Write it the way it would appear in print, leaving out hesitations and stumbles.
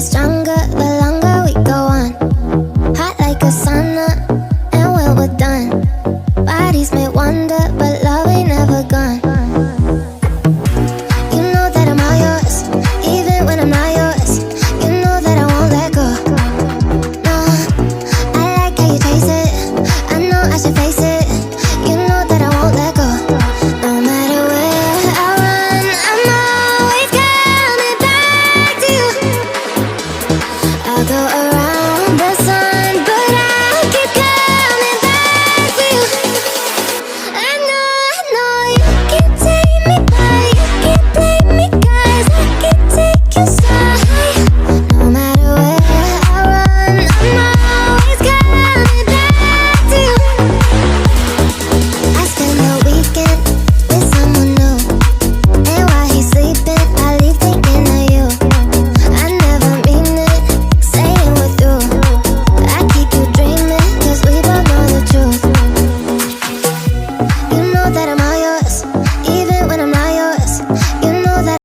get stronger the longer we go on. Hot like a sauna, and when we're done, bodies may wander, but love ain't never gone. You know that I'm all yours, even when I'm not yours. You know that I won't let go. No, I like how you taste it. I know I should face it. You know that I won't let go. No matter where I run, I'm always coming back to you. I'll go around